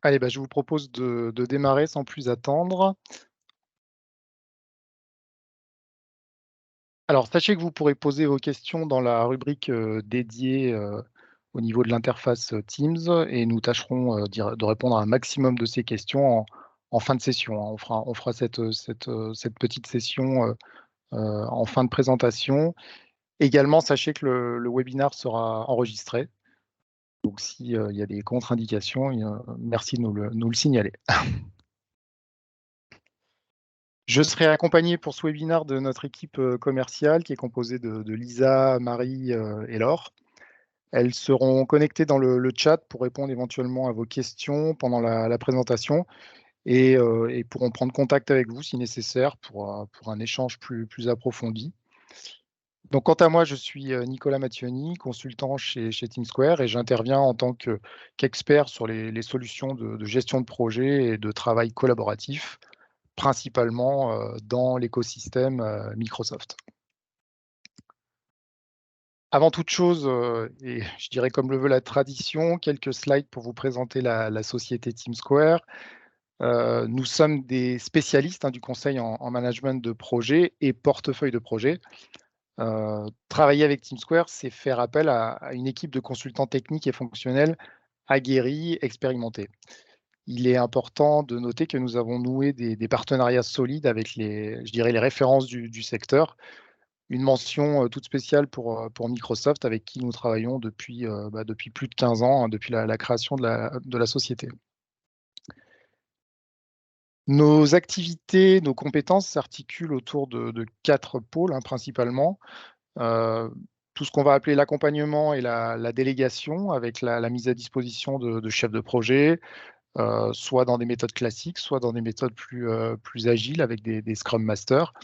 Allez, je vous propose de démarrer sans plus attendre. Alors, sachez que vous pourrez poser vos questions dans la rubrique dédiée au niveau de l'interface Teams et nous tâcherons de répondre à un maximum de ces questions en fin de session, hein. On fera cette petite session en fin de présentation. Également, sachez que le webinaire sera enregistré. Donc, s'il y a des contre-indications, merci de nous le signaler. Je serai accompagné pour ce webinaire de notre équipe commerciale qui est composée de Lisa, Marie et Laure. Elles seront connectées dans le chat pour répondre éventuellement à vos questions pendant la présentation et pourront prendre contact avec vous si nécessaire pour un échange plus approfondi. Donc, quant à moi, je suis Nicolas Mattioni, consultant chez TeamSquare et j'interviens en tant qu'expert sur les solutions de gestion de projet et de travail collaboratif, principalement dans l'écosystème Microsoft. Avant toute chose, et je dirais comme le veut la tradition, quelques slides pour vous présenter la société TeamSquare. Nous sommes des spécialistes du conseil en management de projet et portefeuille de projet. Travailler avec TeamSquare, c'est faire appel à une équipe de consultants techniques et fonctionnels aguerris, expérimentés. Il est important de noter que nous avons noué des partenariats solides avec les références du secteur. Une mention toute spéciale pour Microsoft, avec qui nous travaillons depuis plus de 15 ans, hein, depuis la création de la société. Nos activités, nos compétences s'articulent autour de 4 pôles, principalement. Tout ce qu'on va appeler l'accompagnement et la délégation, avec la mise à disposition de chefs de projet, soit dans des méthodes classiques, soit dans des méthodes plus agiles avec des Scrum Masters.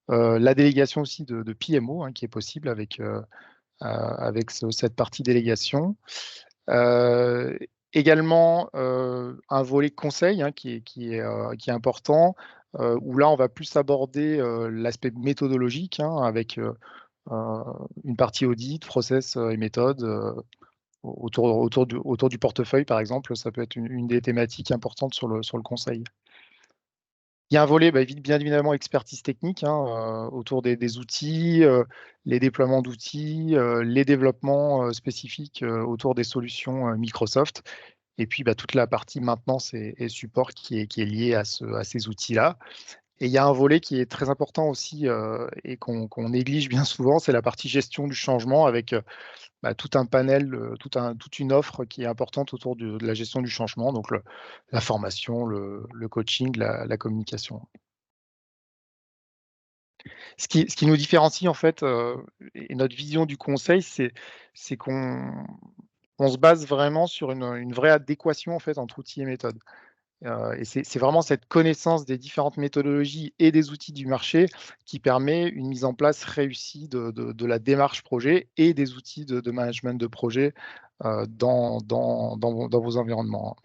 La délégation aussi de PMO, qui est possible avec cette partie délégation. Également, un volet conseil qui est important, où là, on va plus aborder l'aspect méthodologique avec une partie audit, process et méthode autour du portefeuille, par exemple. Ça peut être une des thématiques importantes sur le conseil. Il y a un volet, bien évidemment, expertise technique autour des outils, les déploiements d'outils, les développements spécifiques autour des solutions Microsoft. Et puis, toute la partie maintenance et support qui est liée à ces outils-là. Et il y a un volet qui est très important aussi et qu'on néglige bien souvent, c'est la partie gestion du changement avec tout un panel, toute une offre qui est importante autour de la gestion du changement, donc la formation, le coaching, la communication. Ce qui nous différencie en fait, et notre vision du conseil, c'est qu'on se base vraiment sur une vraie adéquation en fait entre outils et méthodes. Et c'est vraiment cette connaissance des différentes méthodologies et des outils du marché qui permet une mise en place réussie de la démarche projet et des outils de management de projet dans vos environnements.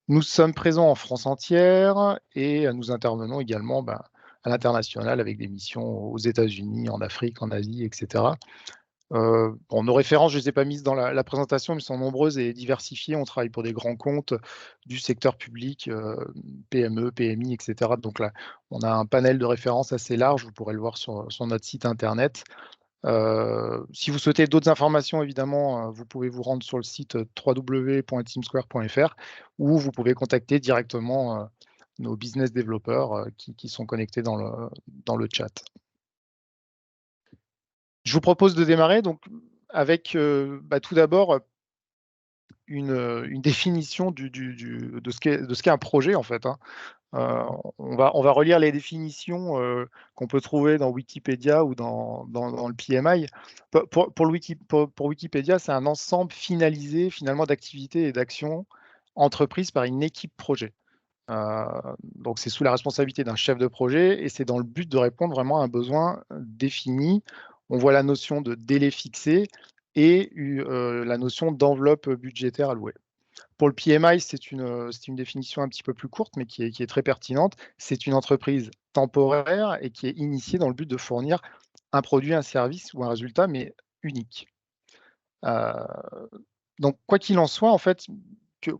Nous sommes présents en France entière et nous intervenons également à l'international avec des missions aux États-Unis, en Afrique, en Asie, etc. Nos références, je ne les ai pas mises dans la présentation, mais sont nombreuses et diversifiées. On travaille pour des grands comptes du secteur public, PME, PMI, etc. Donc là, on a un panel de références assez large. Vous pourrez le voir sur notre site internet. Si vous souhaitez d'autres informations, évidemment, vous pouvez vous rendre sur le site www.teamsquare.fr ou vous pouvez contacter directement nos business développeurs qui sont connectés dans le chat. Je vous propose de démarrer donc avec tout d'abord une définition de ce qu'est un projet en fait. On va relire les définitions qu'on peut trouver dans Wikipédia ou dans le PMI. Pour Wikipédia, c'est un ensemble finalisé finalement d'activités et d'actions entreprises par une équipe projet. Donc c'est sous la responsabilité d'un chef de projet et c'est dans le but de répondre vraiment à un besoin défini. On voit la notion de délai fixé et la notion d'enveloppe budgétaire allouée. Pour le PMI, c'est une définition un petit peu plus courte, mais qui est très pertinente. C'est une entreprise temporaire et qui est initiée dans le but de fournir un produit, un service ou un résultat, mais unique. Donc, quoi qu'il en soit, en fait,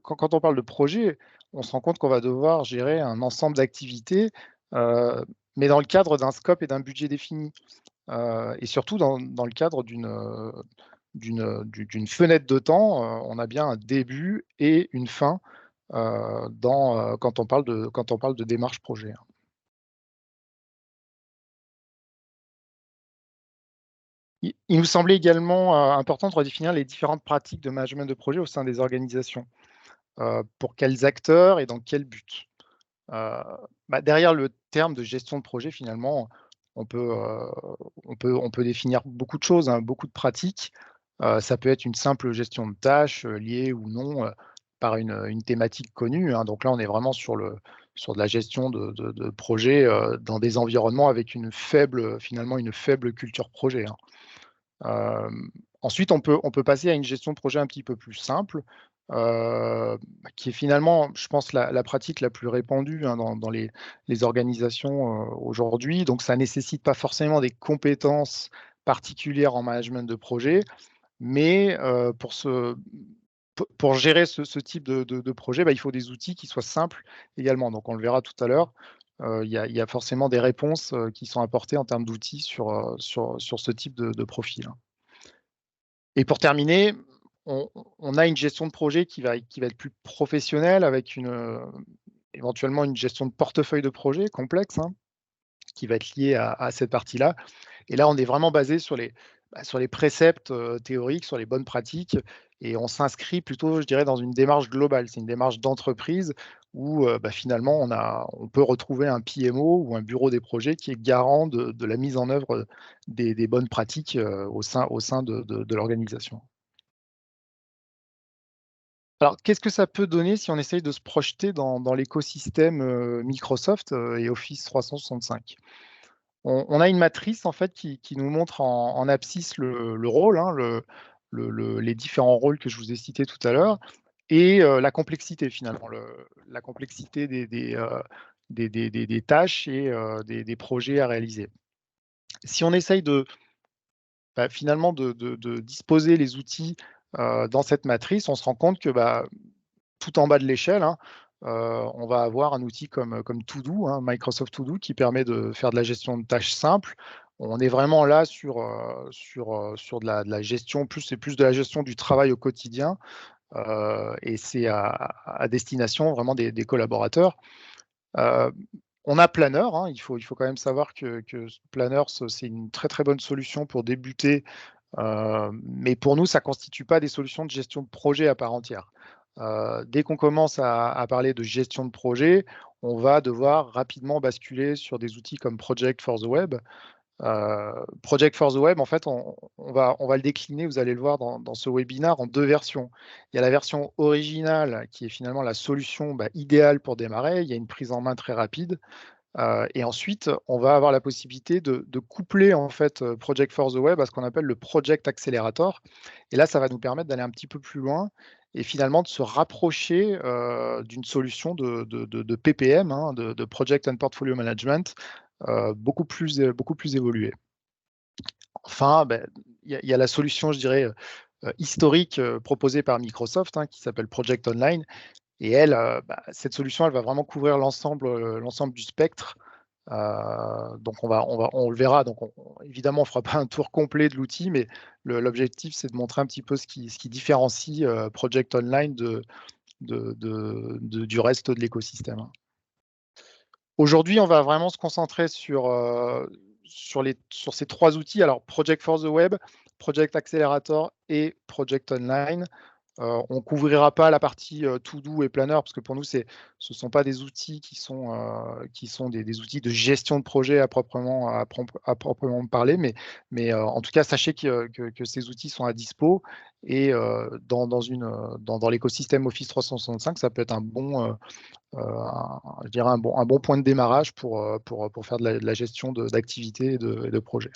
quand on parle de projet, on se rend compte qu'on va devoir gérer un ensemble d'activités, mais dans le cadre d'un scope et d'un budget défini. Et surtout dans le cadre d'une fenêtre de temps, on a bien un début et une fin, quand on parle de démarche projet, hein. Il nous semblait également, important de redéfinir les différentes pratiques de management de projet au sein des organisations. Pour quels acteurs et dans quel but? Heu, Derrière le terme de gestion de projet, finalement, on peut, heu, on peut définir beaucoup de choses, hein, beaucoup de pratiques. Ça peut être une simple gestion de tâches, liée ou non, par une thématique connue, hein. Donc là, on est vraiment sur de la gestion de projet, dans des environnements avec finalement une faible culture projet, hein. Ensuite, on peut passer à une gestion de projet un petit peu plus simple, qui est finalement, je pense, la pratique la plus répandue, hein, dans les organisations, aujourd'hui. Donc ça nécessite pas forcément des compétences particulières en management de projet, mais pour gérer ce type de projet, il faut des outils qui soient simples également. Donc on le verra tout à l'heure, il y a forcément des réponses, qui sont apportées en termes d'outils sur ce type de profil, hein. Et pour terminer, on a une gestion de projet qui va être plus professionnelle avec éventuellement une gestion de portefeuille de projet complexe, hein, qui va être liée à cette partie-là. Et là, on est vraiment basé sur les préceptes, théoriques, sur les bonnes pratiques, et on s'inscrit plutôt, je dirais, dans une démarche globale. C'est une démarche d'entreprise où, finalement, on peut retrouver un PMO ou un bureau des projets qui est garant de la mise en œuvre des bonnes pratiques, au sein de l'organisation. Alors, qu'est-ce que ça peut donner si on essaye de se projeter dans l'écosystème, Microsoft, et Office 365? On a une matrice en fait qui nous montre en abscisse le rôle, hein, les différents rôles que je vous ai cités tout à l'heure, et la complexité finalement, la complexité des tâches et des projets à réaliser. Si on essaye finalement de disposer les outils, dans cette matrice, on se rend compte que, tout en bas de l'échelle, hein, on va avoir un outil comme To-do, hein, Microsoft To-do, qui permet de faire de la gestion de tâches simples. On est vraiment là sur de la gestion, c'est plus de la gestion du travail au quotidien, et c'est à destination vraiment des collaborateurs. Heu, on a Planner, hein, il faut quand même savoir que Planner, c'est une très, très bonne solution pour débuter. Mais pour nous, ça ne constitue pas des solutions de gestion de projet à part entière. Dès qu'on commence à parler de gestion de projet, on va devoir rapidement basculer sur des outils comme Project for the Web. Project for the Web, en fait, on va le décliner, vous allez le voir dans ce webinaire, en 2 versions. Il y a la version originale qui est finalement la solution, idéale pour démarrer. Il y a une prise en main très rapide. Et ensuite, on va avoir la possibilité de coupler en fait, Project for the Web à ce qu'on appelle le Project Accelerator. Et là, ça va nous permettre d'aller un petit peu plus loin et finalement de se rapprocher, d'une solution de PPM, hein, de Project and Portfolio Management, beaucoup plus évoluée. Enfin, il y a la solution, je dirais, historique, proposée par Microsoft, hein, qui s'appelle Project Online, et elle, cette solution, elle va vraiment couvrir l'ensemble du spectre. Donc on le verra. Donc évidemment, on ne fera pas un tour complet de l'outil, mais l'objectif, c'est de montrer un petit peu ce qui différencie, Project Online du reste de l'écosystème, hein. Aujourd'hui, on va vraiment se concentrer sur ces 3 outils. Alors Project for the Web, Project Accelerator et Project Online. On ne couvrira pas la partie, To Do et Planner parce que pour nous, ce ne sont pas des outils qui sont des outils de gestion de projet à proprement parler, mais en tout cas, sachez que ces outils sont à dispo, et dans l'écosystème Office 365, ça peut être je dirais un bon point de démarrage pour faire de la gestion d'activités et de projets.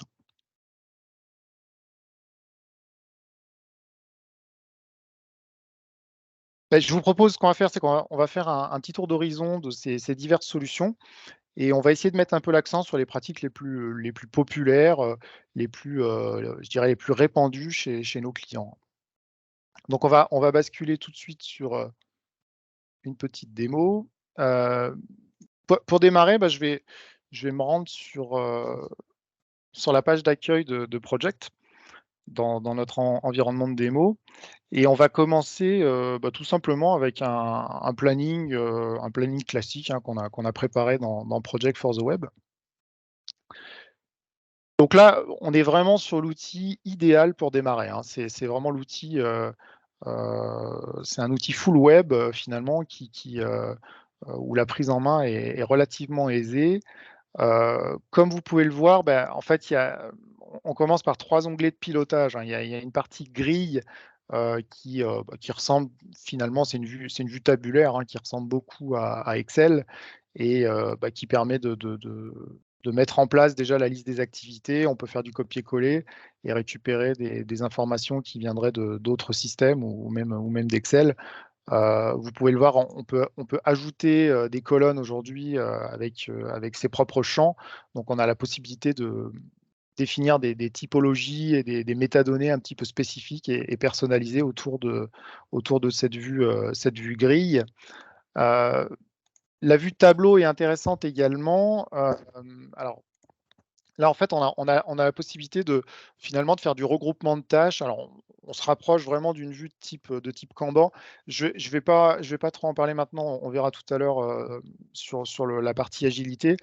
Je vous propose, ce qu'on va faire, c'est qu'on va faire un petit tour d'horizon de ces diverses solutions, et on va essayer de mettre un peu l'accent sur les pratiques les plus populaires, je dirais les plus répandues chez nos clients. Donc on va basculer tout de suite sur, une petite démo. Pour démarrer, bah, je vais me rendre sur la page d'accueil de Project dans notre environnement de démo et on va commencer, bah, tout simplement avec un planning classique, hein, qu'on a préparé dans Project for the Web. Donc là, on est vraiment sur l'outil idéal pour démarrer, hein. C'est vraiment l'outil, c'est un outil full web, finalement où la prise en main est relativement aisée. Comme vous pouvez le voir, bah, en fait, on commence par 3 onglets de pilotage, hein. Il y a une partie grille, qui ressemble finalement, c'est une vue tabulaire, hein, qui ressemble beaucoup à Excel et bah, qui permet de mettre en place déjà la liste des activités. On peut faire du copier-coller et récupérer des informations qui viendraient d'autres systèmes ou même d'Excel. Vous pouvez le voir, on peut ajouter, des colonnes aujourd'hui, avec ses propres champs. Donc on a la possibilité de définir des typologies et des métadonnées un petit peu spécifiques et personnalisées autour de cette vue grille. Heu, la vue tableau est intéressante également. Alors là, en fait, on a la possibilité finalement de faire du regroupement de tâches. Alors, on se rapproche vraiment d'une vue de type Kanban. Je vais pas trop en parler maintenant, on verra tout à l'heure, sur la partie agilité.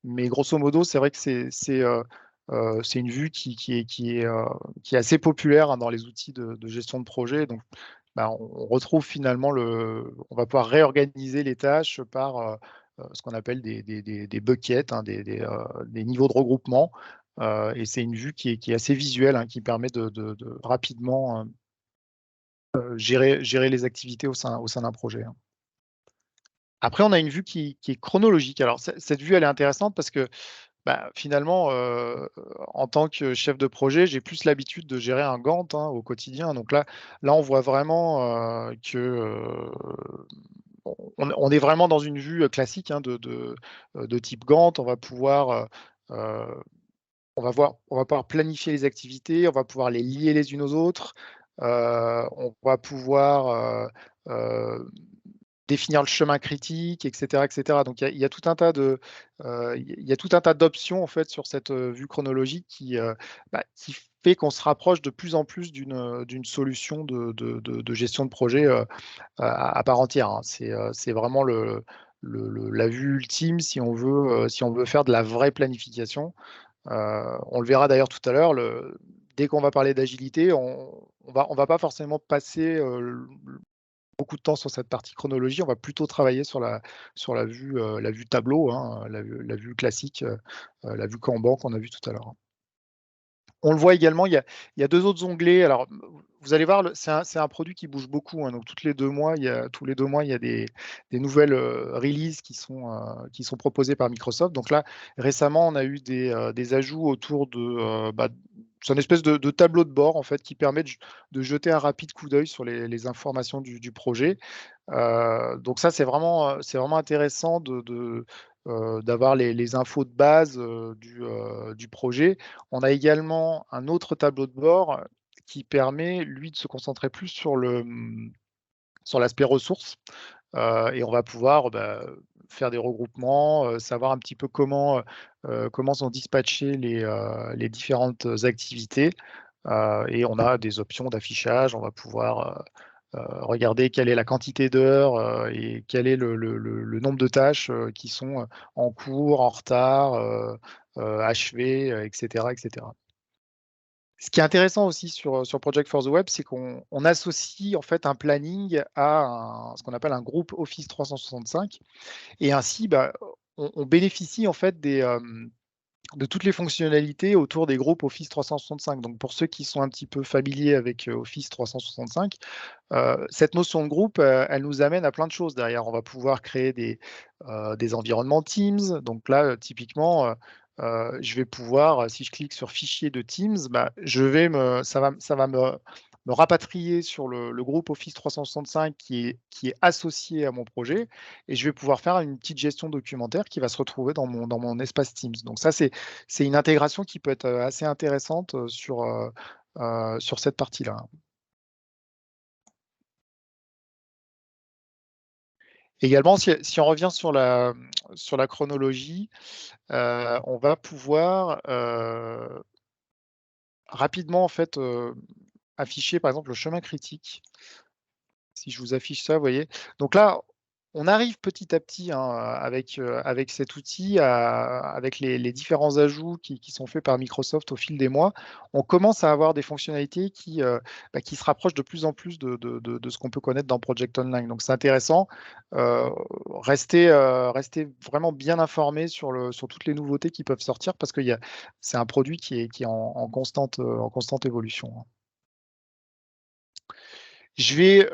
Mais grosso modo, c'est vrai que c'est une vue qui est assez populaire, hein, dans les outils de gestion de projet. Donc, bah, on retrouve finalement on va pouvoir réorganiser les tâches par, ce qu'on appelle des buckets, hein, des niveaux de regroupement, et c'est une vue qui est assez visuelle, hein, qui permet de rapidement, gérer les activités au sein d'un projet, hein. Après, on a une vue qui est chronologique. Alors cette vue, elle est intéressante parce que, bah, finalement, en tant que chef de projet, j'ai plus l'habitude de gérer un Gantt, hein, au quotidien. Donc là, on voit vraiment, on est vraiment dans une vue, classique, hein, de type Gantt. Heu, on va pouvoir planifier les activités, on va pouvoir les lier les unes aux autres, on va pouvoir, définir le chemin critique, et cetera. Donc il y a tout un tas il y a tout un tas d'options en fait sur cette, vue chronologique qui fait qu'on se rapproche de plus en plus d'une solution de gestion de projet, à part entière, hein. C'est vraiment la vue ultime si on veut faire de la vraie planification. On le verra d'ailleurs tout à l'heure, dès qu'on va parler d'agilité, on va pas forcément passer, beaucoup de temps sur cette partie chronologie, on va plutôt travailler la vue tableau, hein, la vue classique, la vue Kanban qu'on a vu tout à l'heure, hein. On le voit également, il y a 2 autres onglets. Alors, vous allez voir, c'est un produit qui bouge beaucoup, hein, donc tous les 2 mois, il y a des nouvelles, releases qui sont proposées par Microsoft. Donc là, récemment, on a eu des ajouts autour c'est une espèce de tableau de bord, en fait, qui permet de jeter un rapide coup d'œil sur les informations du projet. Donc ça, c'est vraiment intéressant d'avoir les infos de base, du projet. On a également un autre tableau de bord qui permet, lui, de se concentrer plus sur l'aspect ressources, et on va pouvoir, bah, faire des regroupements, savoir un petit peu comment sont dispatchées les différentes activités, et on a des options d'affichage. On va pouvoir, regarder quelle est la quantité d'heures, et quel est le nombre de tâches, qui sont, en cours, en retard, achevées, et cetera, et cetera. Ce qui est intéressant aussi sur Project for the Web, c'est qu'on associe en fait un planning à ce qu'on appelle un groupe Office 365 et ainsi, bah, on bénéficie en fait de toutes les fonctionnalités autour des groupes Office 365. Donc pour ceux qui sont un petit peu familiers avec, Office 365, cette notion de groupe, elle nous amène à plein de choses derrière. On va pouvoir créer des environnements Teams. Donc là, typiquement, je vais pouvoir, si je clique sur fichier de Teams, bah, ça va me rapatrier sur le groupe Office 365 qui est associé à mon projet et je vais pouvoir faire une petite gestion documentaire qui va se retrouver dans mon espace Teams. Donc ça, c'est une intégration qui peut être, assez intéressante, sur cette partie-là. Également, si on revient sur la chronologie, on va pouvoir rapidement en fait afficher par exemple le chemin critique. Si je vous affiche ça, vous voyez? Donc là, on arrive petit à petit, hein, avec cet outil, avec les différents ajouts qui sont faits par Microsoft au fil des mois, on commence à avoir des fonctionnalités qui se rapprochent de plus en plus de ce qu'on peut connaître dans Project Online. Donc c'est intéressant. Restez vraiment bien informés sur toutes les nouveautés qui peuvent sortir parce que c'est un produit qui est en constante évolution, hein. Je vais,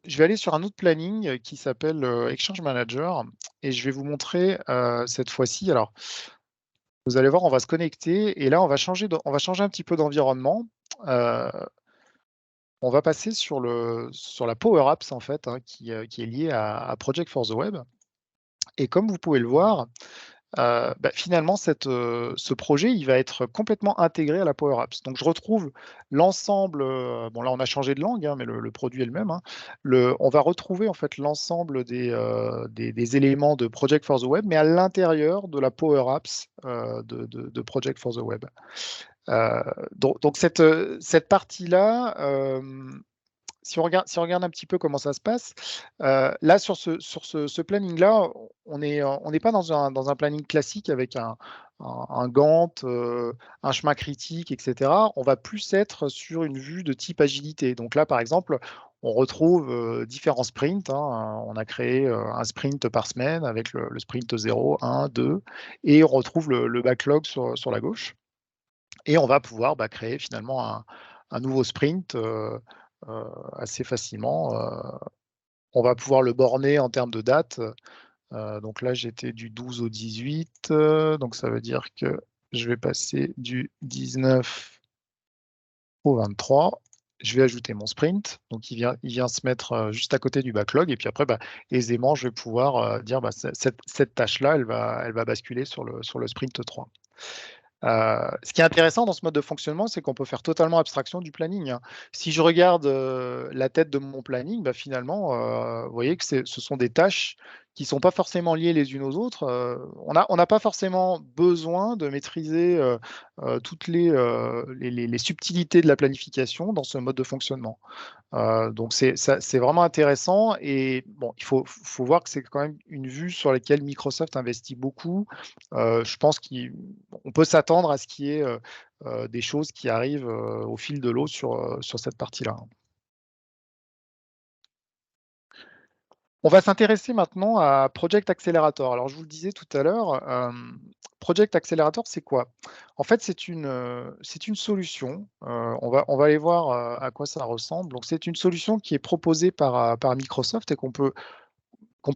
je vais aller sur un autre planning qui s'appelle Exchange Manager et je vais vous montrer cette fois-ci. Alors, vous allez voir, on va se connecter et là, on va changer un petit peu d'environnement. Euh, on va passer sur la Power Apps en fait, hein, qui est liée à Project for the Web. Et comme vous pouvez le voir, finalement, ce projet, il va être complètement intégré à la Power Apps. Donc, je retrouve l'ensemble, bon là, on a changé de langue, hein, mais le produit est le même, hein. On va retrouver en fait l'ensemble des éléments de Project for the Web, mais à l'intérieur de la Power Apps de Project for the Web. Donc cette partie-là, si on regarde un petit peu comment ça se passe, là, sur ce planning-là, on n'est pas dans un planning classique avec un Gantt, un chemin critique, etc. On va plus être sur une vue de type agilité. Donc là, par exemple, on retrouve différents sprints, hein. On a créé un sprint par semaine avec le sprint 0, 1, 2, et on retrouve le backlog sur la gauche. Et on va pouvoir créer finalement un nouveau sprint assez facilement. On va pouvoir le borner en termes de date. Donc là, j'étais du 12 au 18. Donc ça veut dire que je vais passer du 19 au 23. Je vais ajouter mon sprint. Donc il vient se mettre juste à côté du backlog. Et puis après, aisément, je vais pouvoir dire cette tâche-là, elle va basculer sur le sprint 3. Ce qui est intéressant dans ce mode de fonctionnement, c'est qu'on peut faire totalement abstraction du planning, hein. Si je regarde la tête de mon planning, finalement, vous voyez que ce sont des tâches qui ne sont pas forcément liées les unes aux autres. On n'a pas forcément besoin de maîtriser toutes les subtilités de la planification dans ce mode de fonctionnement. Donc c'est vraiment intéressant et bon, il faut voir que c'est quand même une vue sur laquelle Microsoft investit beaucoup. Je pense qu'on peut s'attendre à ce qu'il y ait des choses qui arrivent au fil de l'eau sur cette partie-là. On va s'intéresser maintenant à Project Accelerator. Alors, je vous le disais tout à l'heure, Project Accelerator, c'est quoi? En fait, c'est une solution. On va aller voir à quoi ça ressemble. Donc, c'est une solution qui est proposée par Microsoft et qu'on peut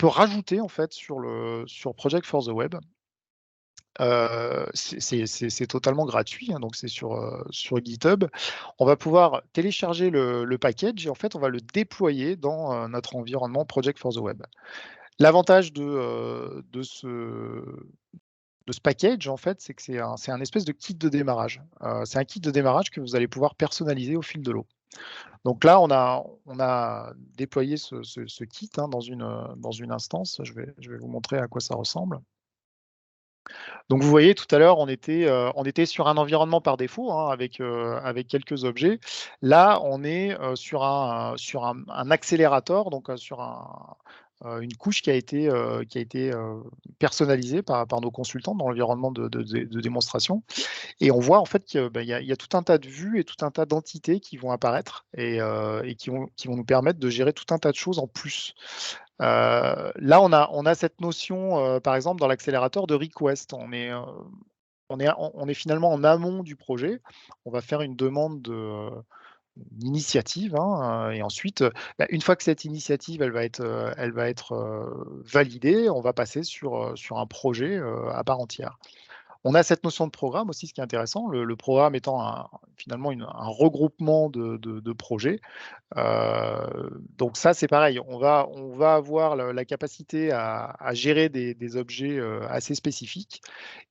rajouter en fait sur Project for the Web. C'est totalement gratuit, hein, donc c'est sur GitHub. On va pouvoir télécharger le package et en fait, on va le déployer dans notre environnement Project for the Web. L'avantage de ce package, en fait, c'est que c'est un espèce de kit de démarrage. C'est un kit de démarrage que vous allez pouvoir personnaliser au fil de l'eau. Donc là, on a déployé ce kit, hein, dans une instance. Je vais vous montrer à quoi ça ressemble. Donc vous voyez, tout à l'heure, on était sur un environnement par défaut, hein, avec quelques objets. Là, on est sur un accélérateur, donc sur une couche qui a été personnalisée par nos consultants dans l'environnement de démonstration. Et on voit en fait qu'il y a tout un tas de vues et tout un tas d'entités qui vont apparaître et qui vont nous permettre de gérer tout un tas de choses en plus. Là, on a cette notion, par exemple, dans l'accélérateur de request. On est finalement en amont du projet. On va faire une demande d'initiative, hein, et ensuite, une fois que cette initiative, elle va être validée, on va passer sur un projet à part entière. On a cette notion de programme aussi, ce qui est intéressant. Le programme étant finalement un regroupement de projets. Donc ça, c'est pareil. On va avoir la capacité à gérer des objets assez spécifiques.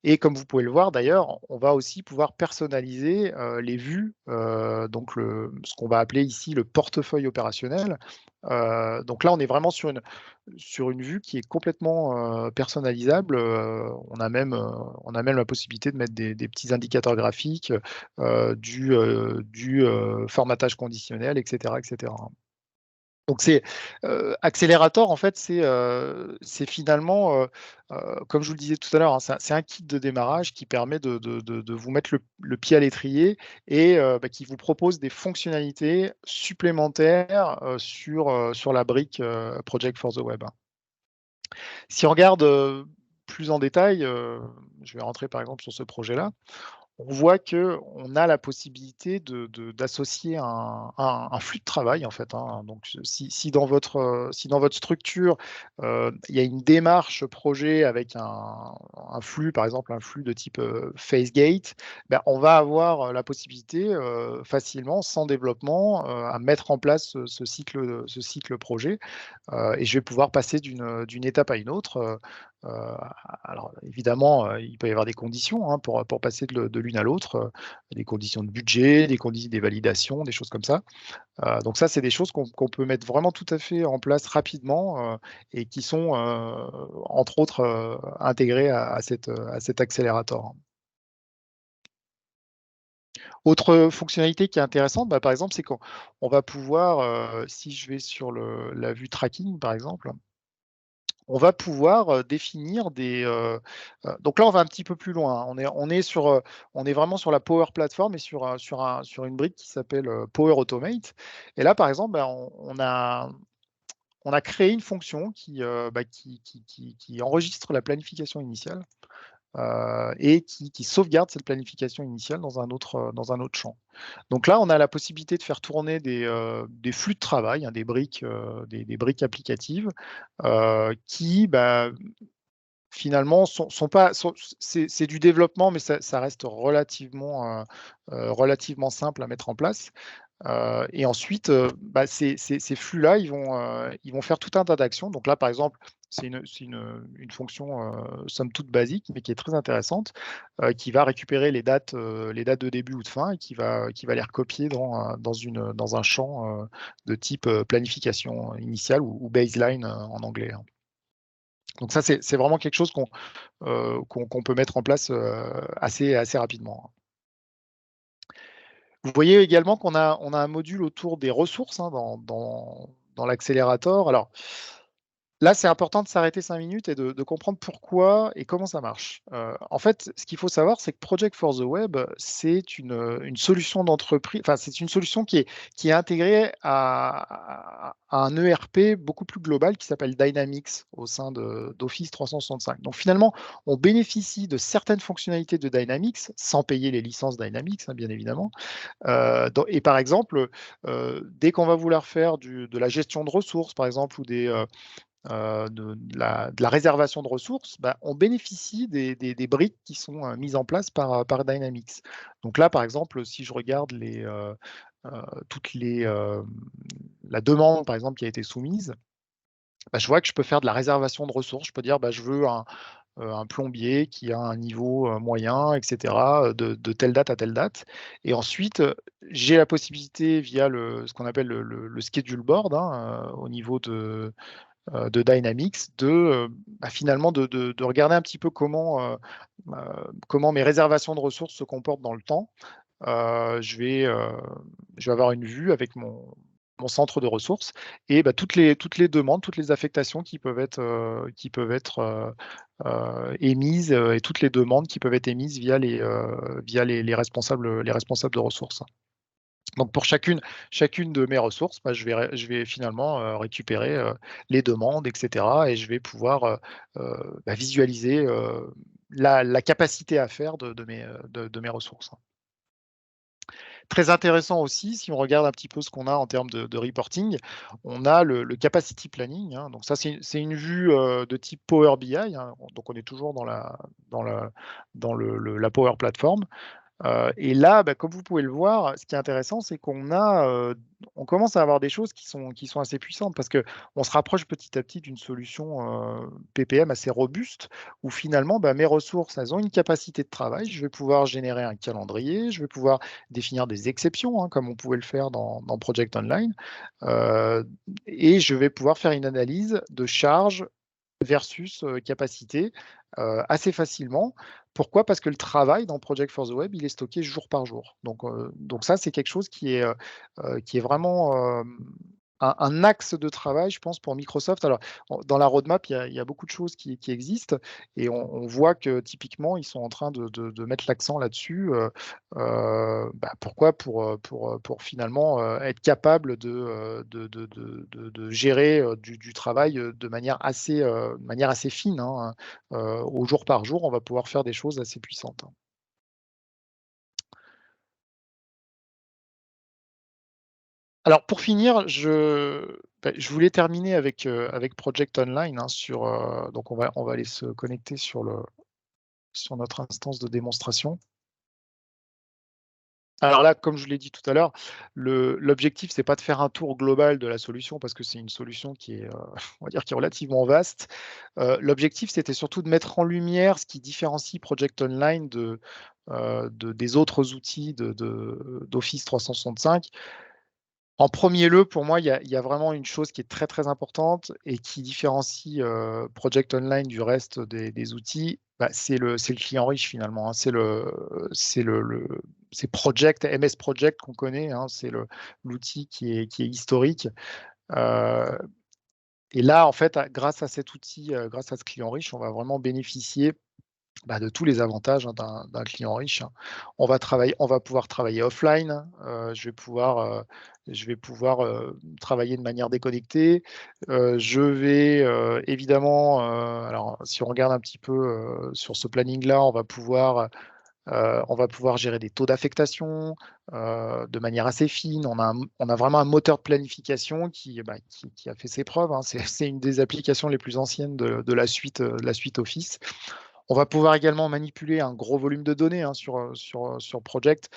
Et comme vous pouvez le voir d'ailleurs, on va aussi pouvoir personnaliser les vues, donc ce qu'on va appeler ici le portefeuille opérationnel. Donc là, on est vraiment sur une vue qui est complètement personnalisable. On a même la possibilité de mettre des petits indicateurs graphiques, du formatage conditionnel, etc., etc. Donc c'est Accelerator, en fait, c'est finalement, comme je vous le disais tout à l'heure, hein, c'est un kit de démarrage qui permet de vous mettre le pied à l'étrier et qui vous propose des fonctionnalités supplémentaires sur la brique Project for the Web. Si on regarde plus en détail, je vais rentrer par exemple sur ce projet-là. On voit qu'on a la possibilité d'associer un flux de travail, en fait, hein. Donc, si dans votre structure, il y a une démarche projet avec un flux, par exemple, un flux de type FaceGate, ben, on va avoir la possibilité facilement, sans développement, à mettre en place ce cycle projet. Et je vais pouvoir passer d'une étape à une autre. Alors évidemment, il peut y avoir des conditions, hein, pour passer de l'une à l'autre, des conditions de budget, des validations, des choses comme ça. Donc ça, c'est des choses qu'on peut mettre vraiment tout à fait en place rapidement, et qui sont, entre autres, intégrées à cet accélérateur. Autre fonctionnalité qui est intéressante, bah, par exemple, c'est qu'on va pouvoir, si je vais sur la vue tracking, par exemple, on va pouvoir définir donc là, on va un petit peu plus loin, hein. On est vraiment sur la Power Platform et sur une brique qui s'appelle Power Automate. Et là, par exemple, bah, on a créé une fonction qui enregistre la planification initiale, et qui sauvegarde cette planification initiale dans un autre champ. Donc là, on a la possibilité de faire tourner des flux de travail, hein, des briques applicatives, qui, bah, finalement, c'est du développement, mais ça reste relativement simple à mettre en place. Et ensuite, bah, ces flux-là, ils vont faire tout un tas d'actions. Donc là, par exemple, c'est une fonction somme toute basique, mais qui est très intéressante, qui va récupérer les dates de début ou de fin et qui va les recopier dans un champ de type planification initiale ou baseline en anglais, hein. Donc ça, c'est vraiment quelque chose qu'on peut mettre en place assez rapidement. Vous voyez également qu'on a un module autour des ressources, hein, dans l'accélérateur. Alors là, c'est important de s'arrêter 5 minutes et de comprendre pourquoi et comment ça marche. En fait, ce qu'il faut savoir, c'est que Project for the Web, c'est une solution d'entreprise, enfin, c'est une solution qui est intégrée à un ERP beaucoup plus global qui s'appelle Dynamics au sein d'Office 365. Donc finalement, on bénéficie de certaines fonctionnalités de Dynamics sans payer les licences Dynamics, hein, bien évidemment. Et par exemple, dès qu'on va vouloir faire de la gestion de ressources, par exemple, ou de la réservation de ressources, bah, on bénéficie des briques qui sont mises en place par Dynamics. Donc là, par exemple, si je regarde la demande, par exemple, qui a été soumise, bah, je vois que je peux faire de la réservation de ressources. Je peux dire, bah, je veux un plombier qui a un niveau moyen, etc., de telle date à telle date. Et ensuite, j'ai la possibilité, via ce qu'on appelle le schedule board, hein, au niveau de Dynamics, finalement de regarder un petit peu comment mes réservations de ressources se comportent dans le temps. Je vais avoir une vue avec mon centre de ressources et bah, toutes les demandes, toutes les affectations qui peuvent être émises, et toutes les demandes qui peuvent être émises via les responsables de ressources. Donc pour chacune de mes ressources, bah, je vais finalement récupérer les demandes, etc., et je vais pouvoir visualiser la capacité à faire de mes ressources. Très intéressant aussi, si on regarde un petit peu ce qu'on a en termes de reporting, on a le capacity planning, hein. Donc ça, c'est une vue de type Power BI, hein. Donc on est toujours dans la Power Platform. Et là, comme vous pouvez le voir, ce qui est intéressant, c'est on commence à avoir des choses qui sont assez puissantes parce qu'on se rapproche petit à petit d'une solution PPM assez robuste où finalement, mes ressources, elles ont une capacité de travail. Je vais pouvoir générer un calendrier, je vais pouvoir définir des exceptions, hein, comme on pouvait le faire dans Project Online, et je vais pouvoir faire une analyse de charge versus capacité assez facilement. Pourquoi? Parce que le travail dans Project for the Web, il est stocké jour par jour. Donc ça, c'est quelque chose qui est vraiment un axe de travail, je pense, pour Microsoft. Alors, dans la roadmap, il y a beaucoup de choses qui existent et on voit que typiquement, ils sont en train de mettre l'accent là-dessus. Pourquoi? Pour finalement être capable de gérer du travail de manière assez fine, hein. Au jour par jour, on va pouvoir faire des choses assez puissantes, hein. Alors pour finir, je voulais terminer avec Project Online, hein, donc on va aller se connecter sur notre instance de démonstration. Alors là, comme je l'ai dit tout à l'heure, l'objectif, c'est pas de faire un tour global de la solution parce que c'est une solution qui est, on va dire, qui est relativement vaste. L'objectif, c'était surtout de mettre en lumière ce qui différencie Project Online des autres outils d'Office 365. En premier lieu, pour moi, il y a vraiment une chose qui est très, très importante et qui différencie Project Online du reste des outils, c'est le client riche finalement, hein. C'est Project, MS Project qu'on connaît, hein. C'est l'outil qui est historique. Euh, et là, en fait, grâce à cet outil, grâce à ce client riche, on va vraiment bénéficier de tous les avantages, hein, d'un client riche, hein. On va pouvoir travailler offline. Je vais pouvoir travailler de manière déconnectée. Je vais évidemment, alors si on regarde un petit peu sur ce planning-là, on va pouvoir gérer des taux d'affectation de manière assez fine. On a vraiment un moteur de planification qui a fait ses preuves, hein. C'est une des applications les plus anciennes de la suite Office. On va pouvoir également manipuler un gros volume de données, hein, sur Project.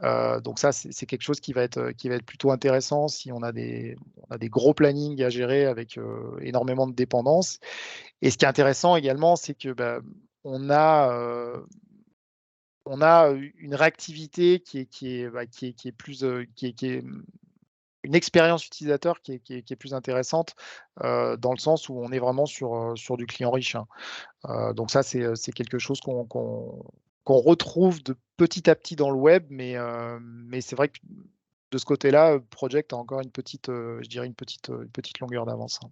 Donc ça, c'est quelque chose qui va être plutôt intéressant si on a des gros plannings à gérer avec énormément de dépendances. Et ce qui est intéressant également, c'est que on a, euh, on a une réactivité qui est plus, qui est une expérience utilisateur qui est plus intéressante dans le sens où on est vraiment sur du client riche, hein. Donc ça, c'est quelque chose qu'on retrouve de petit à petit dans le web, mais c'est vrai que de ce côté-là, Project a encore je dirais une petite longueur d'avance, hein.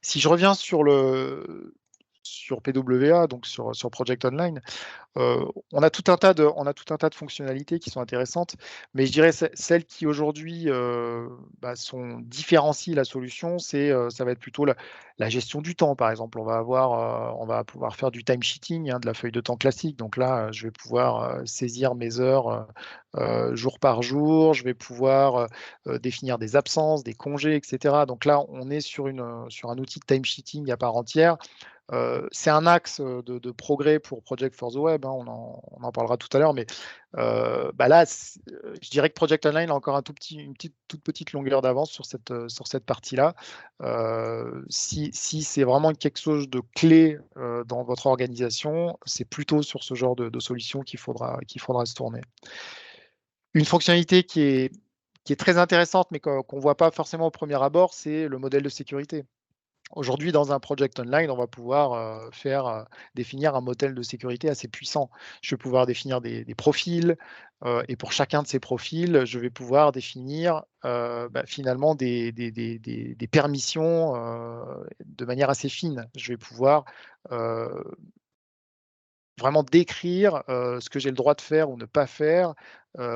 Si je reviens sur PWA, donc sur Project Online, on a tout un tas de fonctionnalités qui sont intéressantes, mais je dirais celles qui aujourd'hui différencient la solution, ça va être plutôt la gestion du temps. Par exemple, on va pouvoir faire du time sheeting, hein, de la feuille de temps classique. Donc là, je vais pouvoir saisir mes heures jour par jour. Je vais pouvoir définir des absences, des congés, etc. Donc là, on est sur un outil de time sheeting à part entière. C'est un axe de progrès pour Project for the Web, hein, on en parlera tout à l'heure, mais là, je dirais que Project Online a encore toute petite longueur d'avance sur cette partie-là. Si c'est vraiment quelque chose de clé dans votre organisation, c'est plutôt sur ce genre de solution qu'il faudra se tourner. Une fonctionnalité qui est très intéressante, mais qu'on ne voit pas forcément au premier abord, c'est le modèle de sécurité. Aujourd'hui, dans un project online, on va pouvoir définir un modèle de sécurité assez puissant. Je vais pouvoir définir des profils, et pour chacun de ces profils, je vais pouvoir définir finalement des permissions de manière assez fine. Je vais pouvoir vraiment décrire ce que j'ai le droit de faire ou ne pas faire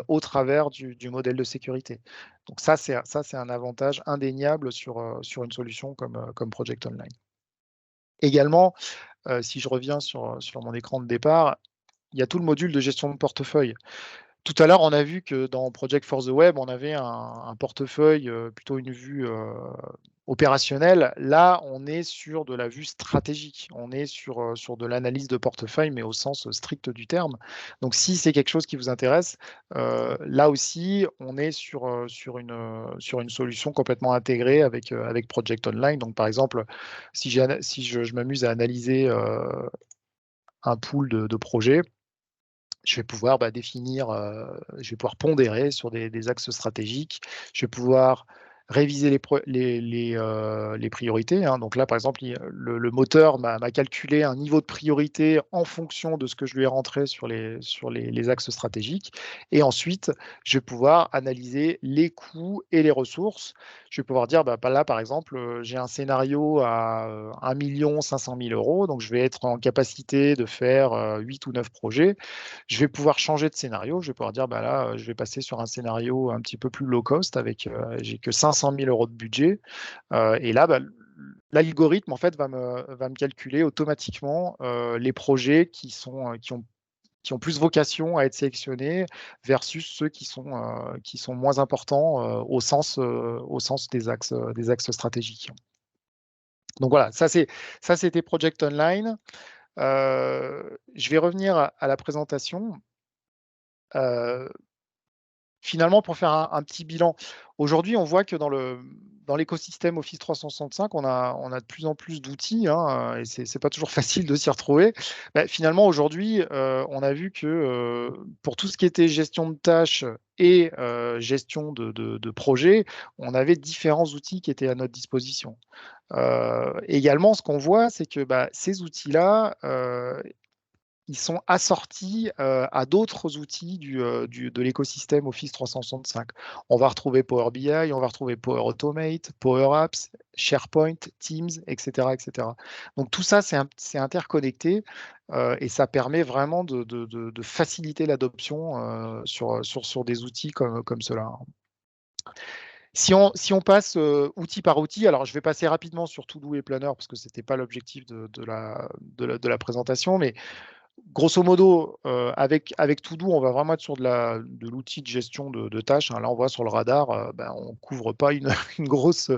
au travers du modèle de sécurité. Donc ça, c'est un avantage indéniable sur une solution comme Project Online. Également, si je reviens sur mon écran de départ, il y a tout le module de gestion de portefeuille. Tout à l'heure, on a vu que dans Project for the Web, on avait un portefeuille, plutôt une vue opérationnel. Là, on est sur de la vue stratégique. On est sur de l'analyse de portefeuille, mais au sens strict du terme. Donc, si c'est quelque chose qui vous intéresse, là aussi, on est sur une solution complètement intégrée avec Project Online. Donc, par exemple, si je m'amuse à analyser un pool de projets, je vais pouvoir définir, je vais pouvoir pondérer sur des axes stratégiques. Je vais pouvoir réviser les priorités, hein. Donc là, par exemple, le moteur m'a calculé un niveau de priorité en fonction de ce que je lui ai rentré sur les axes stratégiques. Et ensuite, je vais pouvoir analyser les coûts et les ressources. Je vais pouvoir dire, là, par exemple, j'ai un scénario à 1 500 000 €, donc je vais être en capacité de faire 8 ou 9 projets. Je vais pouvoir changer de scénario. Je vais pouvoir dire, là, je vais passer sur un scénario un petit peu plus low cost avec, j'ai que 500 000 € de budget. Et là, l'algorithme, en fait, va me calculer automatiquement les projets qui ont plus vocation à être sélectionnés versus ceux qui sont moins importants au sens des axes stratégiques. Donc voilà, ça c'était Project Online. Je vais revenir à la présentation. Finalement, pour faire un petit bilan, aujourd'hui, on voit que dans l'écosystème Office 365, on a de plus en plus d'outils, hein, et c'est pas toujours facile de s'y retrouver. Finalement, aujourd'hui, on a vu que pour tout ce qui était gestion de tâches et gestion de projets, on avait différents outils qui étaient à notre disposition. Également, ce qu'on voit, c'est que ces outils-là, ils sont assortis à d'autres outils de l'écosystème Office 365. On va retrouver Power BI, on va retrouver Power Automate, Power Apps, SharePoint, Teams, etc. etc. Donc tout ça, c'est interconnecté et ça permet vraiment de faciliter l'adoption sur des outils comme cela. Si on passe outil par outil, alors je vais passer rapidement sur To-Do et Planner parce que ce n'était pas l'objectif de la présentation, mais grosso modo, avec To-Do, on va vraiment être sur de l'outil de gestion de tâches, hein. Là, on voit sur le radar, on ne couvre pas une grosse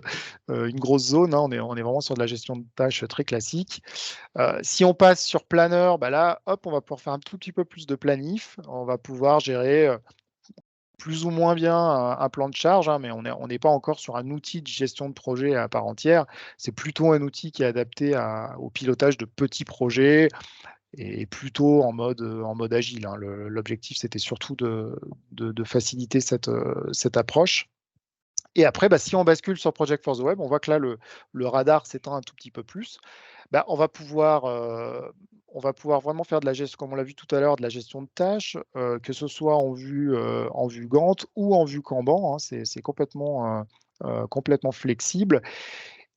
zone, hein. On est vraiment sur de la gestion de tâches très classique. Si on passe sur Planner, là, hop, on va pouvoir faire un tout petit peu plus de planif. On va pouvoir gérer plus ou moins bien un plan de charge, hein, mais on n'est pas encore sur un outil de gestion de projet à part entière. C'est plutôt un outil qui est adapté au pilotage de petits projets, et plutôt en mode agile, hein. L'objectif, c'était surtout de faciliter cette approche. Et après, si on bascule sur Project for the Web, on voit que là, le radar s'étend un tout petit peu plus. On va pouvoir vraiment faire de la gestion, comme on l'a vu tout à l'heure, de la gestion de tâches, que ce soit en vue Gantt ou en vue Kanban, hein. C'est complètement flexible.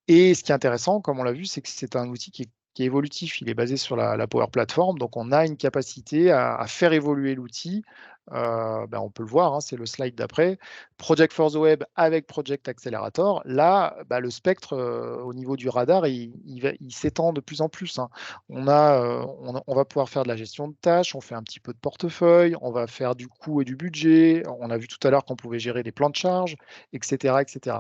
Et ce qui est intéressant, comme on l'a vu, c'est que c'est un outil qui est évolutif. Il est basé sur la Power Platform, donc on a une capacité à faire évoluer l'outil. On peut le voir, hein, c'est le slide d'après. Project for the Web avec Project Accelerator. Là, le spectre au niveau du radar, il s'étend de plus en plus, hein. On va pouvoir faire de la gestion de tâches, on fait un petit peu de portefeuille, on va faire du coût et du budget. On a vu tout à l'heure qu'on pouvait gérer des plans de charge, etc., etc.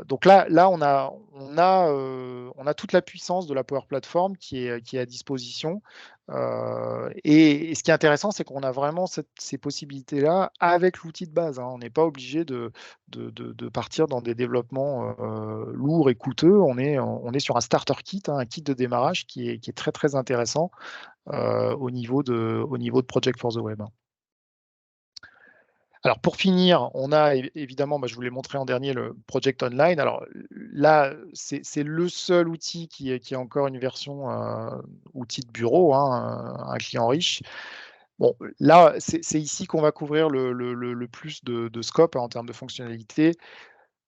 Donc là, on a toute la puissance de la Power Platform qui est à disposition. Et ce qui est intéressant, c'est qu'on a vraiment ces possibilités-là avec l'outil de base, hein. On n'est pas obligé de partir dans des développements lourds et coûteux. On est sur un starter kit, hein, un kit de démarrage qui est très très intéressant au niveau de Project for the Web. Alors pour finir, on a évidemment, je vous l'ai montré en dernier, le Project Online. Alors là, c'est le seul outil qui est encore une version outil de bureau, hein, un client riche. Bon, là, c'est ici qu'on va couvrir le plus de scope, hein, en termes de fonctionnalité.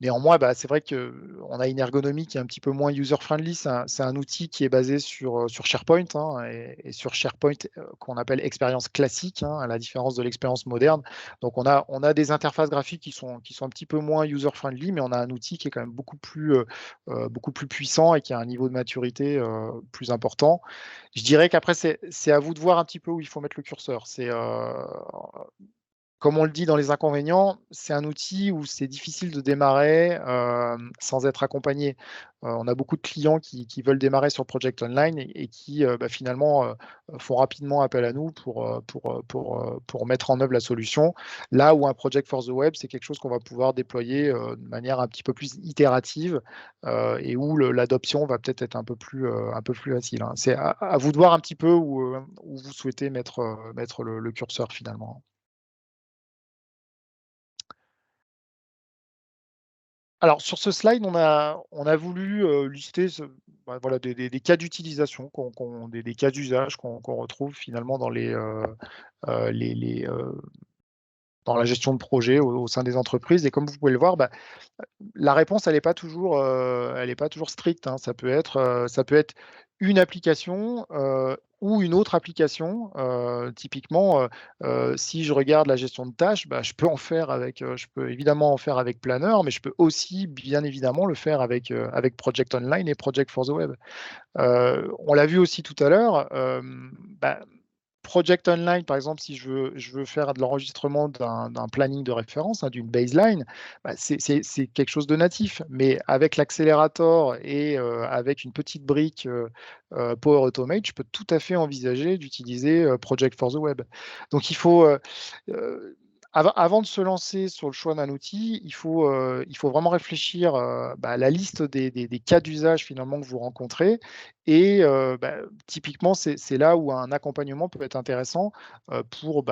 Néanmoins, c'est vrai qu'on a une ergonomie qui est un petit peu moins user-friendly. C'est un outil qui est basé sur SharePoint, hein, et sur SharePoint qu'on appelle expérience classique, hein, à la différence de l'expérience moderne. Donc, on a des interfaces graphiques qui sont un petit peu moins user-friendly, mais on a un outil qui est quand même beaucoup plus puissant et qui a un niveau de maturité plus important. Je dirais qu'après, c'est à vous de voir un petit peu où il faut mettre le curseur. Comme on le dit dans les inconvénients, c'est un outil où c'est difficile de démarrer sans être accompagné. On a beaucoup de clients qui veulent démarrer sur Project Online et qui finalement font rapidement appel à nous pour mettre en œuvre la solution. Là où un Project for the Web, c'est quelque chose qu'on va pouvoir déployer de manière un petit peu plus itérative et où l'adoption va peut-être être un peu plus facile, hein. C'est à vous de voir un petit peu où vous souhaitez mettre le curseur finalement. Alors sur ce slide, on a voulu, lister voilà des cas d'utilisation des cas d'usage qu'on retrouve finalement dans dans la gestion de projet au sein des entreprises et comme vous pouvez le voir, la réponse, elle est pas toujours stricte, hein. Ça peut être une application, ou une autre application. Typiquement, si je regarde la gestion de tâches, je peux évidemment en faire avec Planner, mais je peux aussi, bien évidemment, le faire avec Project Online et Project for the Web. On l'a vu aussi tout à l'heure, Project Online, par exemple, si je veux faire de l'enregistrement d'un planning de référence, hein, d'une baseline, c'est quelque chose de natif. Mais avec l'accélérateur et avec une petite brique Power Automate, je peux tout à fait envisager d'utiliser Project for the Web. Donc il faut, avant de se lancer sur le choix d'un outil, il faut vraiment réfléchir à la liste des cas d'usage finalement que vous rencontrez. Et typiquement, c'est là où un accompagnement peut être intéressant pour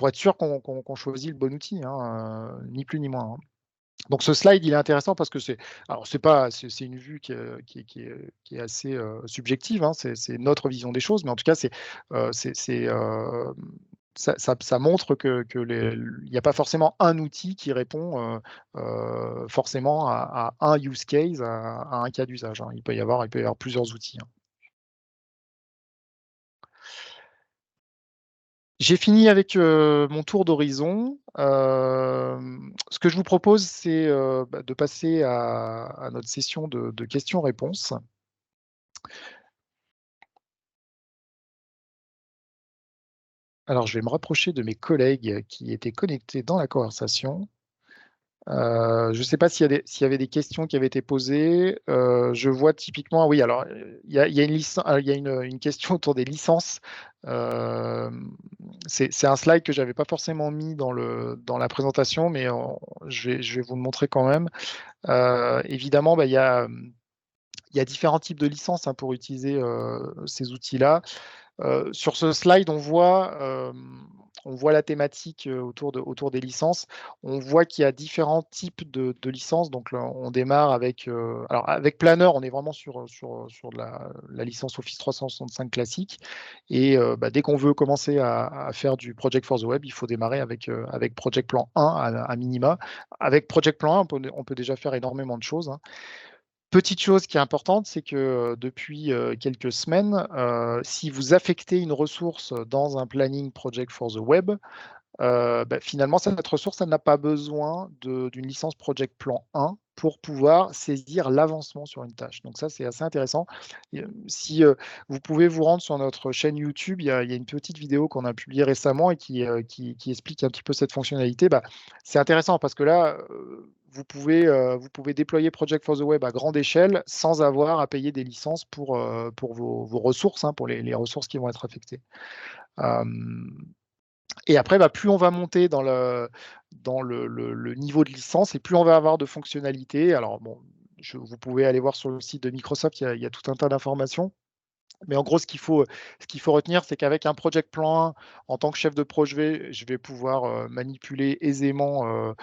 être sûr qu'on choisit le bon outil, hein, ni plus ni moins, hein. Donc ce slide, il est intéressant parce que c'est une vue qui est assez subjective, hein, c'est notre vision des choses, mais en tout cas, ça montre il n'y a pas forcément un outil qui répond forcément à un use case, à un cas d'usage, hein. Il peut y avoir plusieurs outils, hein. J'ai fini avec mon tour d'horizon. Ce que je vous propose, c'est de passer à notre session de questions-réponses. Alors, je vais me rapprocher de mes collègues qui étaient connectés dans la conversation. Je ne sais pas s'il y avait des questions qui avaient été posées. Je vois typiquement, oui, alors il y a une question autour des licences. C'est un slide que je n'avais pas forcément mis dans la présentation, mais je vais vous le montrer quand même. Évidemment, il y a différents types de licences, hein, pour utiliser ces outils-là. Sur ce slide, on voit la thématique autour des licences. On voit qu'il y a différents types de licences. Donc, là, on démarre avec, alors avec Planner, on est vraiment sur de la licence Office 365 classique. Et dès qu'on veut commencer à faire du Project for the Web, il faut démarrer avec Project Plan 1 à minima. Avec Project Plan 1, on peut déjà faire énormément de choses, hein. Petite chose qui est importante, c'est que depuis quelques semaines, si vous affectez une ressource dans un planning Project for the Web, finalement, cette ressource, elle n'a pas besoin d'une licence Project Plan 1 pour pouvoir saisir l'avancement sur une tâche. Donc ça, c'est assez intéressant. Si vous pouvez vous rendre sur notre chaîne YouTube, il y a une petite vidéo qu'on a publiée récemment et qui explique un petit peu cette fonctionnalité. C'est intéressant parce que là, vous pouvez déployer Project for the Web à grande échelle sans avoir à payer des licences pour vos ressources, hein, pour les ressources qui vont être affectées. Et après, plus on va monter dans le niveau de licence et plus on va avoir de fonctionnalités. Alors, bon, vous pouvez aller voir sur le site de Microsoft, il y a tout un tas d'informations. Mais en gros, ce qu'il faut retenir, c'est qu'avec un Project Plan 1, en tant que chef de projet, je vais pouvoir manipuler aisément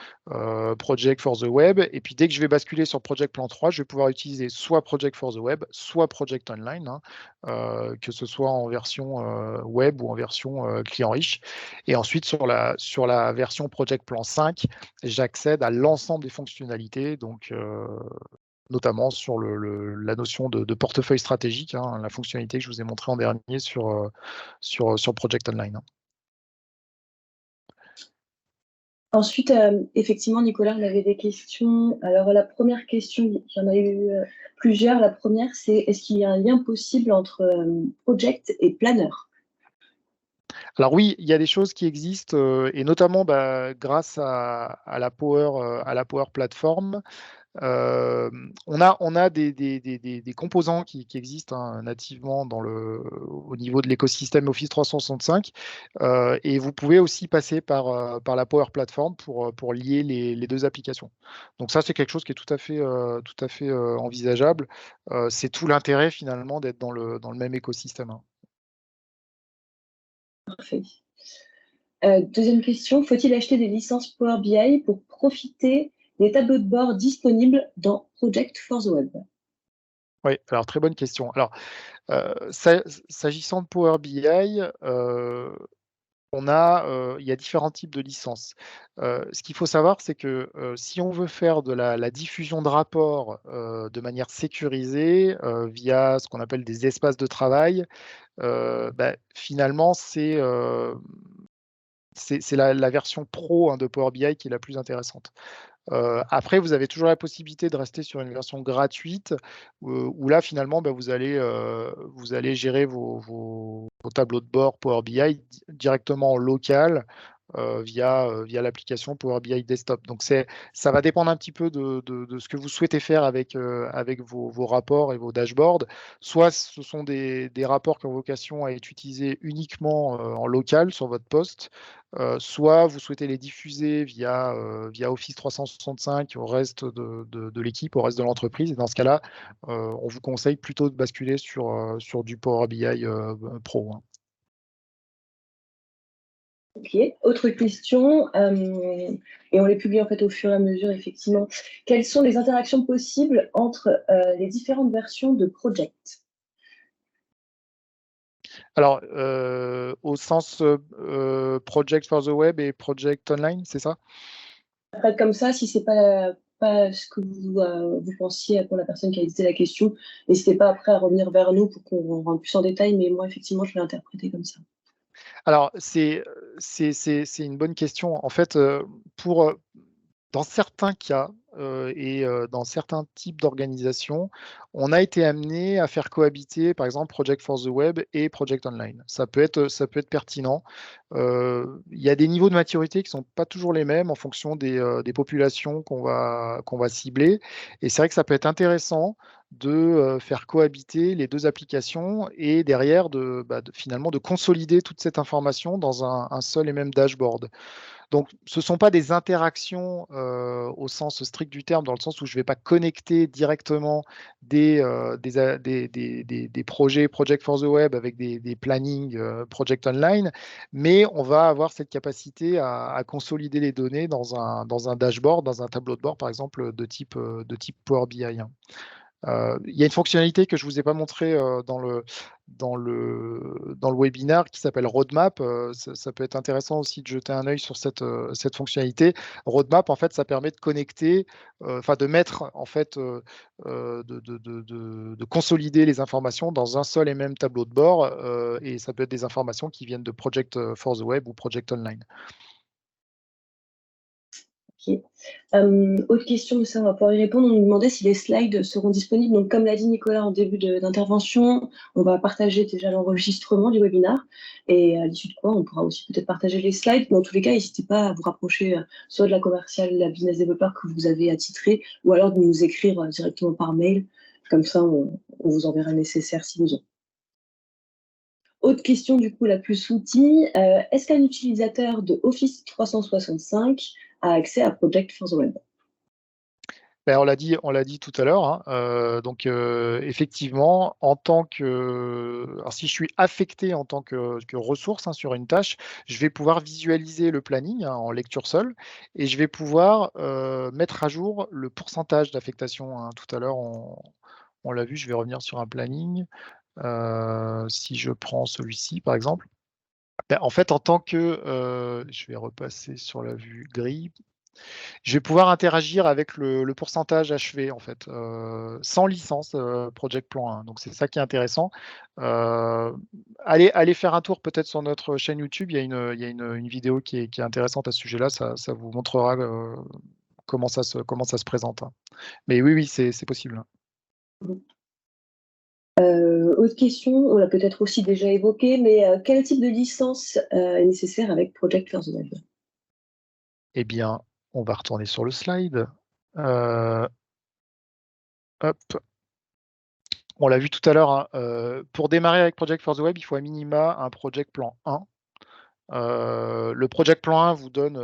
Project for the Web. Et puis, dès que je vais basculer sur Project Plan 3, je vais pouvoir utiliser soit Project for the Web, soit Project Online, hein, que ce soit en version web ou en version client riche. Et ensuite, sur la version Project Plan 5, j'accède à l'ensemble des fonctionnalités. Donc, notamment sur la notion de portefeuille stratégique, hein, la fonctionnalité que je vous ai montrée en dernier sur Project Online, hein. Ensuite, effectivement, Nicolas, on avait des questions. Alors, la première question, il y en a eu plusieurs. La première, c'est est-ce qu'il y a un lien possible entre Project et Planner? Alors oui, il y a des choses qui existent et notamment grâce à la Power Platform. On a des composants qui existent nativement au niveau de l'écosystème Office 365 et vous pouvez aussi passer par la Power Platform pour lier les deux applications. Donc ça, c'est quelque chose qui est tout à fait envisageable. C'est tout l'intérêt finalement d'être dans le même écosystème. Parfait. Deuxième question, faut-il acheter des licences Power BI pour profiter des tableaux de bord disponibles dans Project for the Web? Oui, alors très bonne question. Alors, s'agissant de Power BI, il y a différents types de licences. Ce qu'il faut savoir, c'est que si on veut faire de la diffusion de rapports de manière sécurisée via ce qu'on appelle des espaces de travail, finalement, c'est la version pro de Power BI qui est la plus intéressante. Après, vous avez toujours la possibilité de rester sur une version gratuite où là, finalement, vous allez gérer vos tableaux de bord Power BI directement en local via l'application Power BI Desktop. Donc, ça va dépendre un petit peu de ce que vous souhaitez faire avec vos rapports et vos dashboards. Soit ce sont des rapports qui ont vocation à être utilisés uniquement en local sur votre poste, soit vous souhaitez les diffuser via Office 365 au reste de l'équipe, au reste de l'entreprise. Et dans ce cas-là, on vous conseille plutôt de basculer sur du Power BI Pro. Ok. Autre question, et on les publie en fait au fur et à mesure, effectivement. Quelles sont les interactions possibles entre les différentes versions de Project? Alors, au sens Project for the Web et Project Online, c'est ça? Après, comme ça, si c'est pas ce que vous pensiez pour la personne qui a édité la question, n'hésitez pas après à revenir vers nous pour qu'on rentre plus en détail, mais moi, effectivement, je vais l'interpréter comme ça. Alors, c'est une bonne question. En fait, dans certains cas et dans certains types d'organisations, on a été amené à faire cohabiter, par exemple, Project for the Web et Project Online. Ça peut être pertinent. Il y a des niveaux de maturité qui ne sont pas toujours les mêmes en fonction des populations qu'on va cibler. Et c'est vrai que ça peut être intéressant de faire cohabiter les deux applications et derrière finalement de consolider toute cette information dans un seul et même dashboard. Donc, ce ne sont pas des interactions au sens strict du terme, dans le sens où je ne vais pas connecter directement des projets Project for the Web avec des plannings Project Online, mais on va avoir cette capacité à consolider les données dans un dashboard, dans un tableau de bord, par exemple, de type Power BI. Il y a une fonctionnalité que je ne vous ai pas montrée dans le webinaire qui s'appelle Roadmap. Ça peut être intéressant aussi de jeter un œil sur cette fonctionnalité. Roadmap, en fait, ça permet de connecter, de mettre, en fait, de consolider les informations dans un seul et même tableau de bord. Et ça peut être des informations qui viennent de Project for the Web ou Project Online. Ok. Autre question, mais ça, on va pouvoir y répondre. On nous demandait si les slides seront disponibles. Donc, comme l'a dit Nicolas en début d'intervention, on va partager déjà l'enregistrement du webinaire et à l'issue de quoi, on pourra aussi peut-être partager les slides. Dans tous les cas, n'hésitez pas à vous rapprocher soit de la commerciale, la business developer que vous avez attitré, ou alors de nous écrire directement par mail. Comme ça, on vous enverra le nécessaire si besoin. Autre question, du coup, la plus soutenue, est-ce qu'un utilisateur de Office 365 a accès à Project for the Web? On l'a dit tout à l'heure. Donc, effectivement, alors si je suis affecté en tant que ressource sur une tâche, je vais pouvoir visualiser le planning en lecture seule et je vais pouvoir mettre à jour le pourcentage d'affectation. Tout à l'heure, on l'a vu, je vais revenir sur un planning. Si je prends celui-ci, par exemple, en fait, je vais repasser sur la vue grille. Je vais pouvoir interagir avec le pourcentage achevé, en fait, sans licence Project Plan 1. Donc, c'est ça qui est intéressant. Allez faire un tour peut-être sur notre chaîne YouTube. Il y a une vidéo qui est intéressante à ce sujet-là. Ça vous montrera comment ça se présente. Mais oui, c'est possible. Autre question, on l'a peut-être aussi déjà évoqué, mais quel type de licence est nécessaire avec Project for the Web? Eh bien, on va retourner sur le slide. Hop. On l'a vu tout à l'heure, hein, pour démarrer avec Project for the Web, il faut à minima un project plan 1. Le project plan 1 vous donne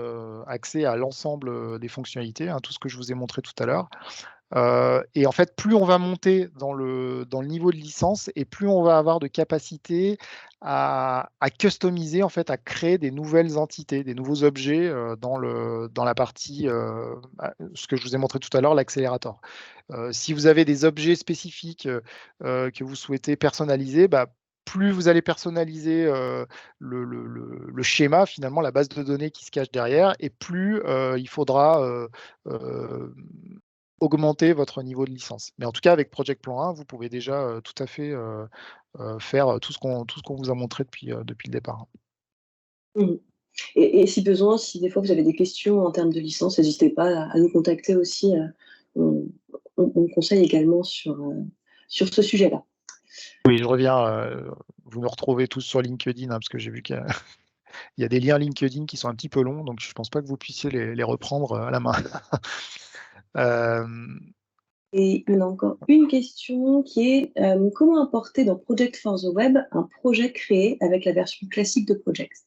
accès à l'ensemble des fonctionnalités, hein, tout ce que je vous ai montré tout à l'heure. Et en fait, plus on va monter dans le niveau de licence et plus on va avoir de capacité à customiser, en fait, à créer des nouvelles entités, des nouveaux objets dans la partie, ce que je vous ai montré tout à l'heure, l'accélérateur. Si vous avez des objets spécifiques que vous souhaitez personnaliser, plus vous allez personnaliser le schéma, finalement, la base de données qui se cache derrière, et plus il faudra augmenter votre niveau de licence. Mais en tout cas, avec Project Plan 1, vous pouvez déjà tout à fait faire tout ce qu'on vous a montré depuis le départ. Mmh. Et si besoin, si des fois vous avez des questions en termes de licence, n'hésitez pas à nous contacter aussi. On, on conseille également sur ce sujet-là. Oui, je reviens. Vous nous retrouvez tous sur LinkedIn, hein, parce que j'ai vu qu'il y a des liens LinkedIn qui sont un petit peu longs, donc je ne pense pas que vous puissiez les reprendre à la main. Et on a encore une question qui est comment importer dans Project for the Web un projet créé avec la version classique de Project?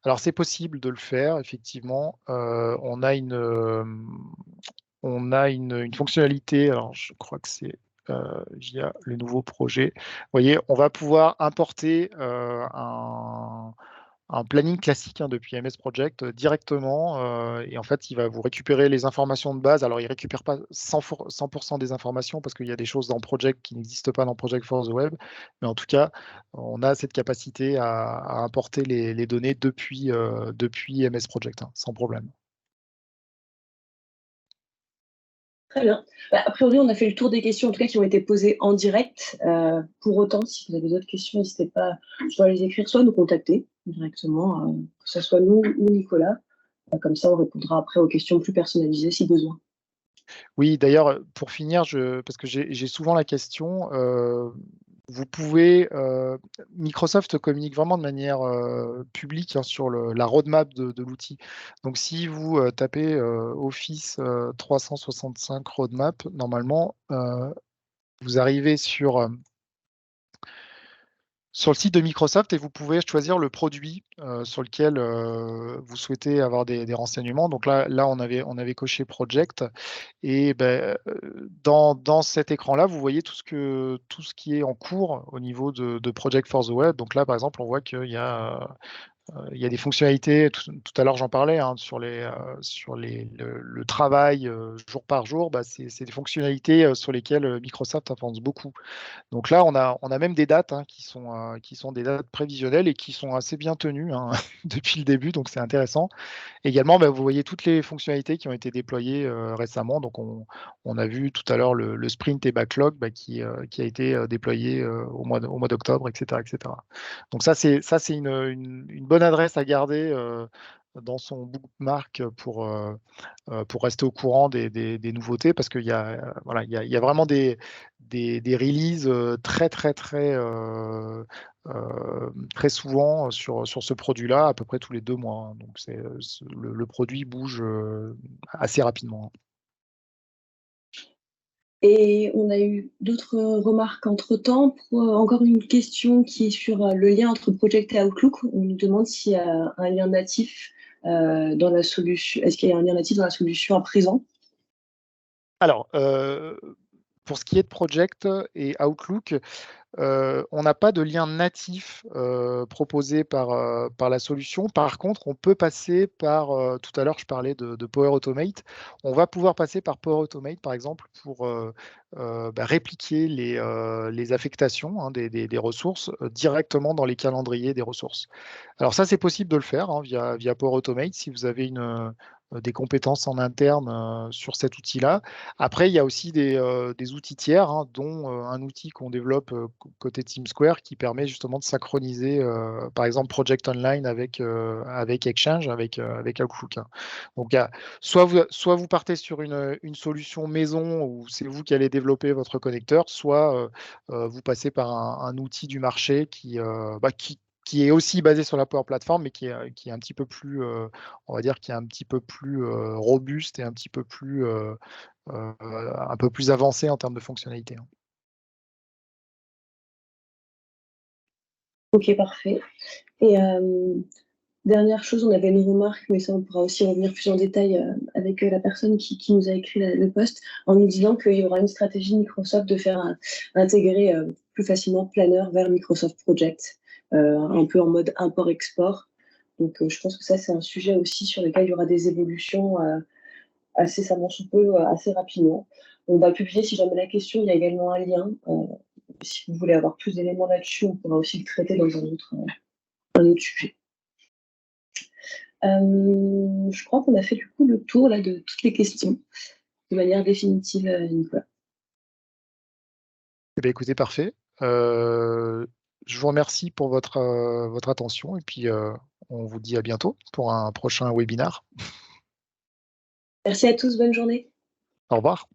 Alors, c'est possible de le faire, effectivement. On a une fonctionnalité, alors je crois que c'est via le nouveau projet. Vous voyez, on va pouvoir importer un planning classique, hein, depuis MS Project directement, et en fait, il va vous récupérer les informations de base. Alors, il ne récupère pas 100% des informations parce qu'il y a des choses dans Project qui n'existent pas dans Project for the Web, mais en tout cas, on a cette capacité à importer les données depuis MS Project, hein, sans problème. Très bien. A priori, on a fait le tour des questions, en tout cas, qui ont été posées en direct. Pour autant, si vous avez d'autres questions, n'hésitez pas soit à les écrire, soit à nous contacter directement, que ce soit nous ou Nicolas. Comme ça, on répondra après aux questions plus personnalisées si besoin. Oui, d'ailleurs, pour finir, parce que j'ai souvent la question, vous pouvez, Microsoft communique vraiment de manière publique, hein, sur la roadmap de l'outil. Donc, si vous tapez Office 365 roadmap, normalement, vous arrivez sur le site de Microsoft et vous pouvez choisir le produit sur lequel vous souhaitez avoir des renseignements. Donc là, on avait coché Project. Et dans cet écran-là, vous voyez tout ce qui est en cours au niveau de Project for the Web. Donc là, par exemple, on voit qu'il y a des fonctionnalités, tout à l'heure j'en parlais, hein, sur le travail jour par jour. C'est des fonctionnalités sur lesquelles Microsoft avance beaucoup. Donc là, on a même des dates, hein, qui sont des dates prévisionnelles et qui sont assez bien tenues, hein, depuis le début, donc c'est intéressant. Également, vous voyez toutes les fonctionnalités qui ont été déployées récemment. Donc on a vu tout à l'heure le sprint et backlog qui a été déployé au mois d'octobre, etc., etc. Donc ça, c'est une bonne adresse à garder dans son bookmark pour rester au courant des nouveautés, parce qu'il y a, voilà, il y a vraiment des releases très, très, très, très souvent sur ce produit-là, à peu près tous les 2 mois, hein. Donc le produit bouge assez rapidement. Et on a eu d'autres remarques entre-temps. Encore une question qui est sur le lien entre Project et Outlook. On nous demande s'il y a un lien natif dans la solution. Est-ce qu'il y a un lien natif dans la solution à présent? Alors, pour ce qui est de Project et Outlook, on n'a pas de lien natif proposé par la solution. Par contre, on peut passer par, tout à l'heure je parlais de Power Automate, on va pouvoir passer par Power Automate par exemple pour répliquer les affectations, hein, des ressources directement dans les calendriers des ressources. Alors ça, c'est possible de le faire, hein, via Power Automate si vous avez des compétences en interne sur cet outil-là. Après, il y a aussi des outils tiers, hein, dont un outil qu'on développe côté TeamSquare qui permet justement de synchroniser, par exemple, Project Online avec Exchange, avec Outlook, hein. Donc, soit vous partez sur une solution maison où c'est vous qui allez développer votre connecteur, soit vous passez par un outil du marché qui est aussi basé sur la Power Platform, mais qui est un petit peu plus, on va dire, qui est un petit peu plus robuste et un peu plus avancé en termes de fonctionnalité, hein. Ok, parfait. Et dernière chose, on avait une remarque, mais ça on pourra aussi revenir plus en détail avec la personne qui nous a écrit le post, en nous disant qu'il y aura une stratégie Microsoft de faire intégrer plus facilement Planner vers Microsoft Project, un peu en mode import-export. Donc je pense que ça c'est un sujet aussi sur lequel il y aura des évolutions assez sous peu, assez rapidement. On va publier, si jamais la question, il y a également un lien. Si vous voulez avoir plus d'éléments là-dessus, on pourra aussi le traiter dans un autre sujet. Je crois qu'on a fait du coup le tour là, de toutes les questions de manière définitive, Nicolas. Eh bien, écoutez, parfait. Je vous remercie pour votre attention et puis on vous dit à bientôt pour un prochain webinar. Merci à tous, bonne journée. Au revoir.